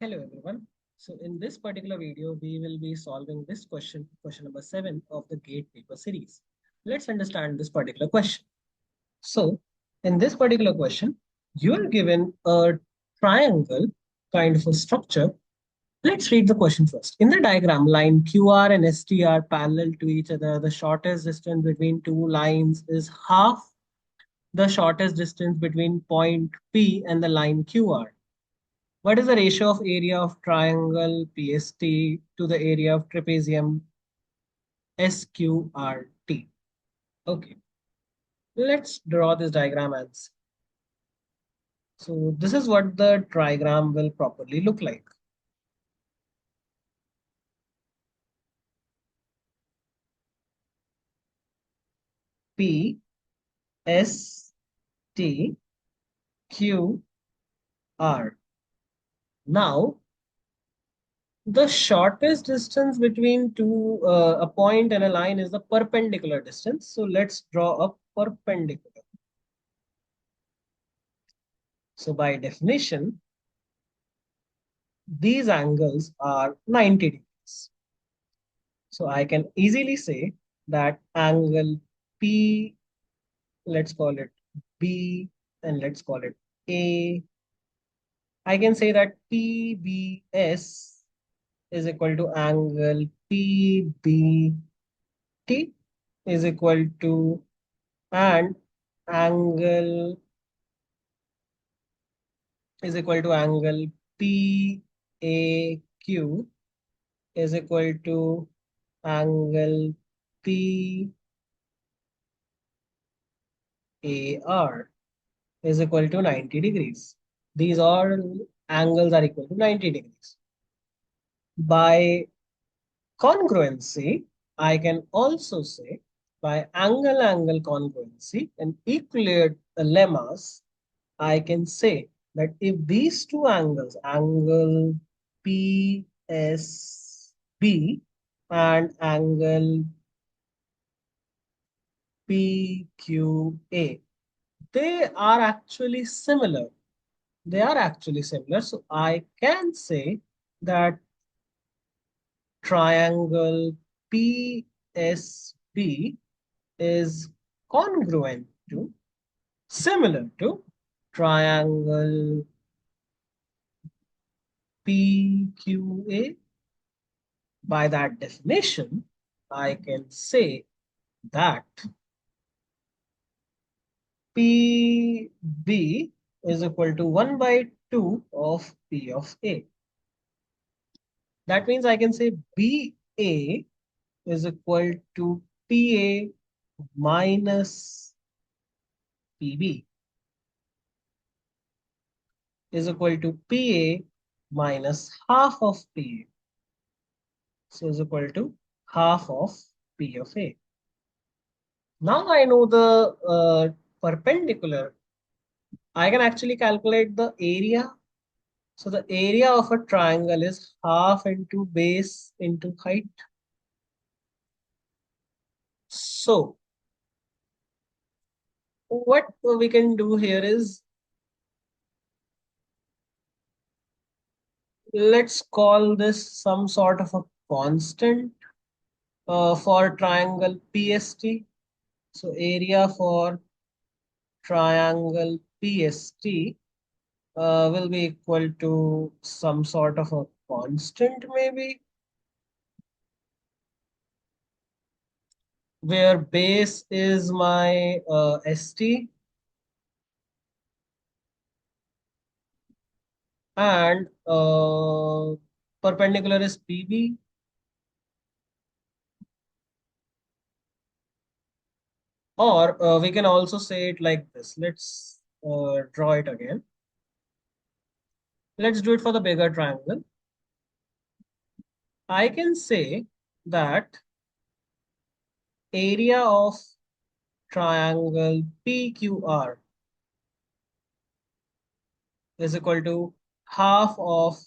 Hello everyone. So in this particular video, we will be solving this question, question number 7 of the GATE paper series. Let's understand this particular question. So in this particular question, you are given a triangle kind of a structure. Let's read the question first. In the diagram, line QR and ST are parallel to each other. The shortest distance between two lines is half the shortest distance between point P and the line QR. What is the ratio of area of triangle PST to the area of trapezium SQRT? Okay, let's draw this diagram and see. So this is what the diagram will properly look like. P, S, T, Q, R. Now, the shortest distance between a point and a line is the perpendicular distance. So let's draw a perpendicular. So by definition, these angles are 90 degrees. So I can easily say that angle P, let's call it B, and let's call it A. I can say that PBS is equal to angle PBT is equal to, and angle is equal to angle PAQ is equal to angle PAR is equal to 90 degrees. These all angles are equal to 90 degrees. By congruency, I can also say by angle-angle congruency and equilateral lemmas, I can say that if these two angles, angle PSB and angle PQA, they are actually similar. They are actually similar. So I can say that triangle PSB is congruent to, similar to triangle PQA. By that definition, I can say that PB is equal to 1 by 2 of P of A. That means I can say BA is equal to PA minus PB is equal to PA minus half of PA. So is equal to half of P of A. Now I know the perpendicular. I can actually calculate the area. So the area of a triangle is half into base into height. So what we can do here is, let's call this some sort of a constant for triangle PST. So area for triangle PST will be equal to some sort of a constant maybe, where base is my ST and perpendicular is PB. Or we can also say it like this. Let's draw it again. Let's do it for the bigger triangle. I can say that area of triangle PQR is equal to half of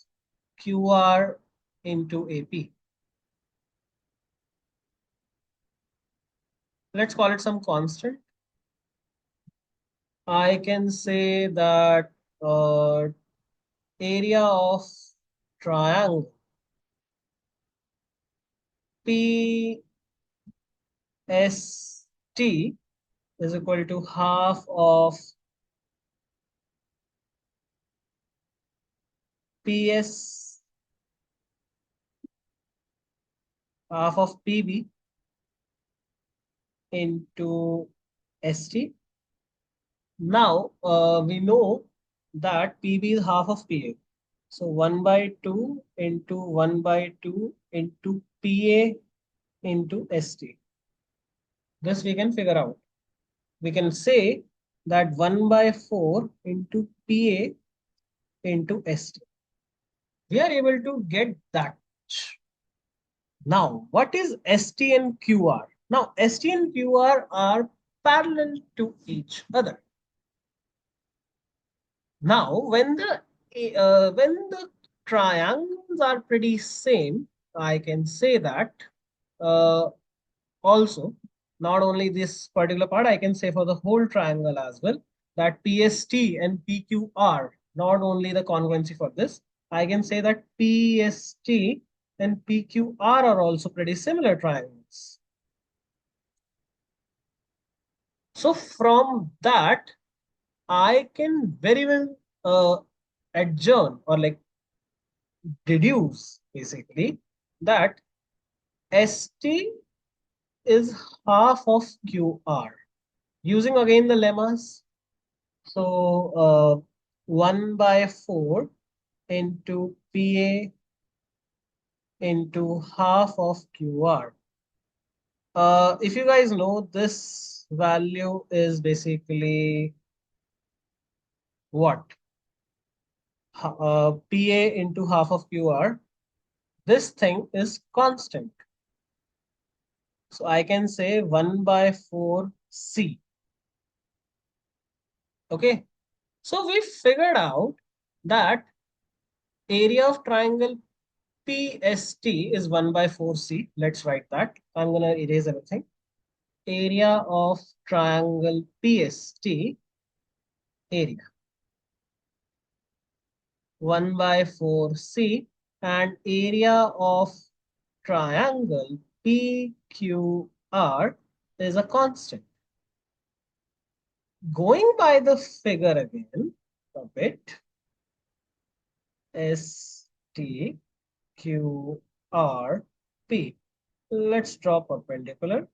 QR into AP. Let's call it some constant. I can say that area of triangle PST is equal to half of PS, half of PB into ST. Now we know that PB is half of PA. So 1 by 2 into 1 by 2 into PA into ST. This we can figure out. We can say that 1 by 4 into PA into ST. We are able to get that much. Now, what is ST and QR? Now, ST and QR are parallel to each other. Now, when the triangles are pretty same, I can say that uh, also not only this particular part, I can say for the whole triangle as well that PST and PQR, not only the congruency for this, I can say that PST and PQR are also pretty similar triangles. So from that, I can very well adjourn or like deduce basically that ST is half of QR. Using again the lemmas, so 1 by 4 into PA into half of QR. If you guys know, this value is basically what? PA into half of QR. This thing is constant. So I can say 1 by 4 C. Okay. So we figured out that area of triangle PST is 1 by 4 C. Let's write that. I'm going to erase everything. Area of triangle PST, area 1 by 4 C, and area of triangle PQR is a constant. Going by the figure again a bit, STQRP. Let's draw perpendicular.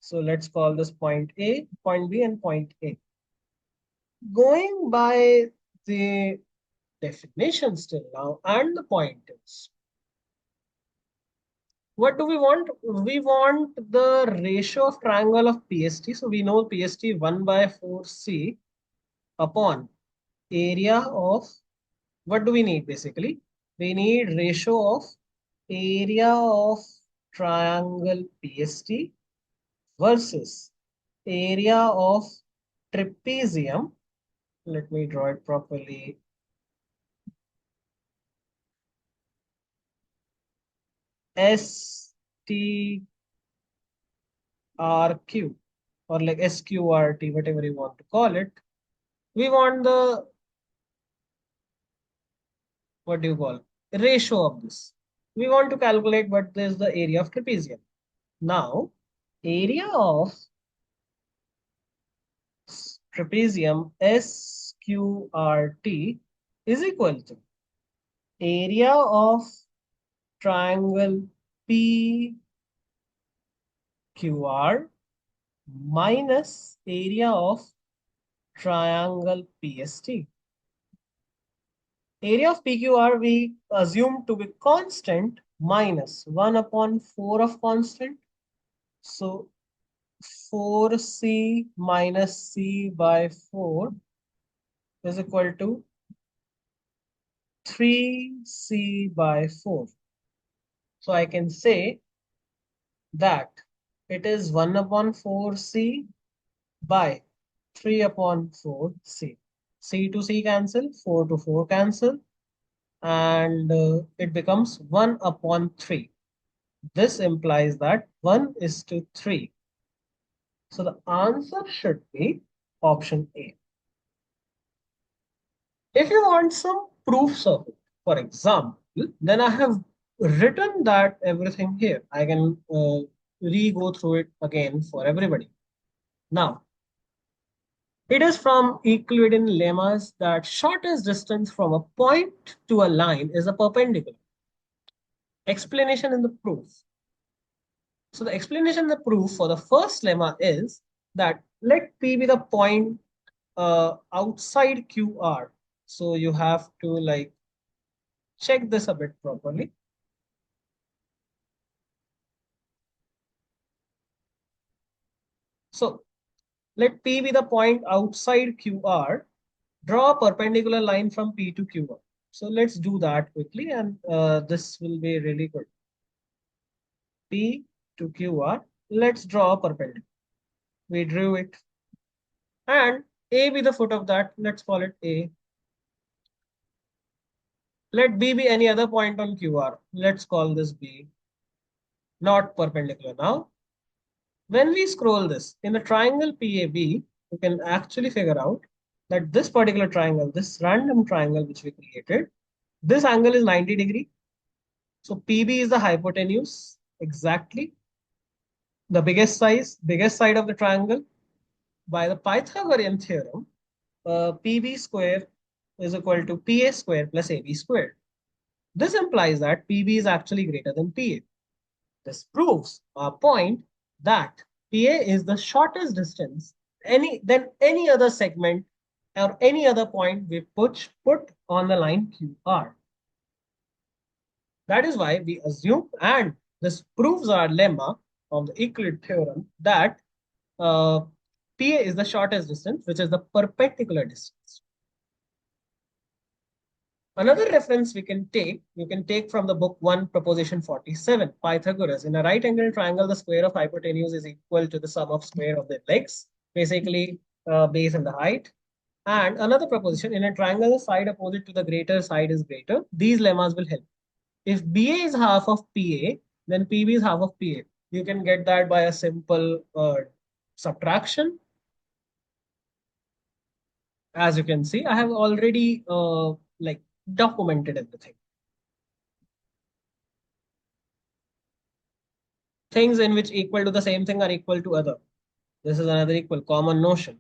So let's call this point A, point B, and point A. Going by the definition still now and the pointers, what do we want? We want the ratio of triangle of PST. So we know PST 1 by 4C upon area of, what do we need basically? We need ratio of area of triangle PST versus area of trapezium. Let me draw it properly. STRQ or like SQRT, whatever you want to call it. We want the, what do you call, ratio of this. We want to calculate what is the area of trapezium. Now, area of trapezium SQRT is equal to area of triangle PQR minus area of triangle PST. Area of PQR we assume to be constant minus 1 upon 4 of constant. So 4C minus C by 4 is equal to 3C by 4. So I can say that it is 1 upon 4C by 3 upon 4C. C to C cancel, 4 to 4 cancel, and it becomes 1 upon 3. This implies that 1 is to 3. So the answer should be option A. If you want some proofs of it, for example, then I have written that everything here. I can re-go through it again for everybody. Now, it is from Euclidean lemmas that shortest distance from a point to a line is a perpendicular. Explanation in the proof. So the explanation in the proof for the first lemma is that let P be the point outside QR. So you have to like check this a bit properly. So let P be the point outside QR. Draw a perpendicular line from P to QR. So let's do that quickly, and this will be really good. P to QR. Let's draw a perpendicular. We drew it. And A be the foot of that. Let's call it A. Let B be any other point on QR. Let's call this B. Not perpendicular now. When we scroll this in the triangle PAB, you can actually figure out that this particular triangle, this random triangle which we created, this angle is 90 degree. So PB is the hypotenuse, exactly the biggest side of the triangle. By the Pythagorean theorem, PB square is equal to PA square plus AB squared. This implies that PB is actually greater than PA. This proves our point that PA is the shortest distance than any other segment or any other point we put on the line QR. That is why we assume, and this proves our lemma of the Euclid theorem, that PA is the shortest distance, which is the perpendicular distance. Another reference you can take from the book 1, proposition 47, Pythagoras. In a right angle triangle, the square of hypotenuse is equal to the sum of square of the legs, basically base and the height. And another proposition, in a triangle, the side opposite to the greater side is greater. These lemmas will help. If BA is half of PA, then PB is half of PA. You can get that by a simple subtraction. As you can see, I have already like documented everything. Things in which equal to the same thing are equal to other. This is another equal common notion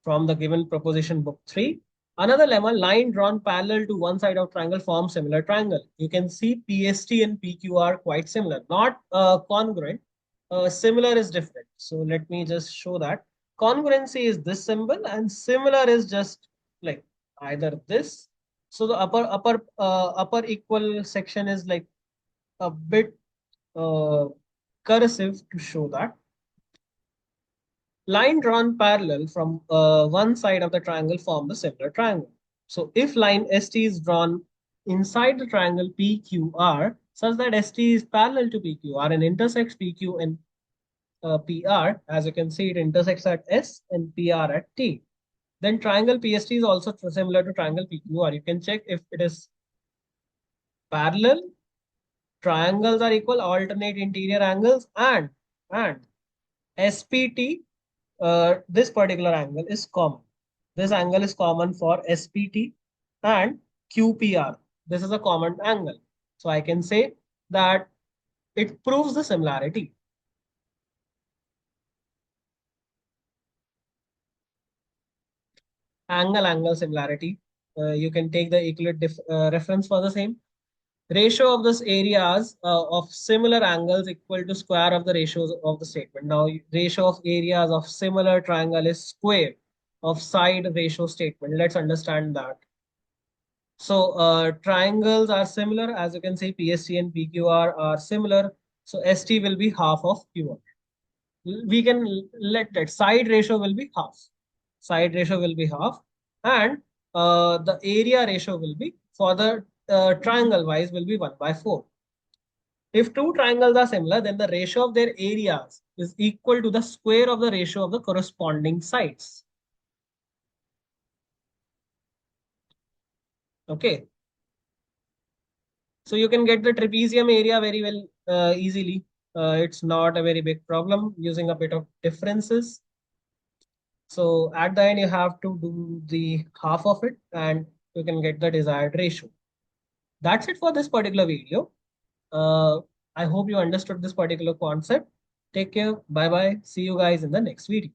from the given proposition book 3. Another lemma, line drawn parallel to one side of triangle forms similar triangle. You can see PST and PQ are quite similar, not congruent. Similar is different. So let me just show that. Congruency is this symbol and similar is just like either this. So the upper equal section is like a bit cursive to show that. Line drawn parallel from one side of the triangle form the similar triangle. So if line ST is drawn inside the triangle PQR such that ST is parallel to PQR and intersects PQ and PR, as you can see, it intersects at S and PR at T. Then triangle PST is also similar to triangle PQR. You can check if it is parallel, triangles are equal, alternate interior angles, and SPT, this particular angle is common. This angle is common for SPT and QPR. This is a common angle. So I can say that it proves the similarity. Angle similarity. You can take the Euclid reference for the same. Ratio of this areas of similar angles equal to square of the ratios of the statement. Now, ratio of areas of similar triangle is square of side ratio statement. Let's understand that. So triangles are similar. As you can see, PST and PQR are similar. So ST will be half of QR. We can let that side ratio will be half. Side ratio will be half. And the area ratio will be, for the triangle wise, will be 1 by 4. If two triangles are similar, then the ratio of their areas is equal to the square of the ratio of the corresponding sides. Okay. So you can get the trapezium area very well easily. It's not a very big problem using a bit of differences. So at the end, you have to do the half of it and you can get the desired ratio. That's it for this particular video. Uh, I hope you understood this particular concept. Take care. Bye bye. See you guys in the next video.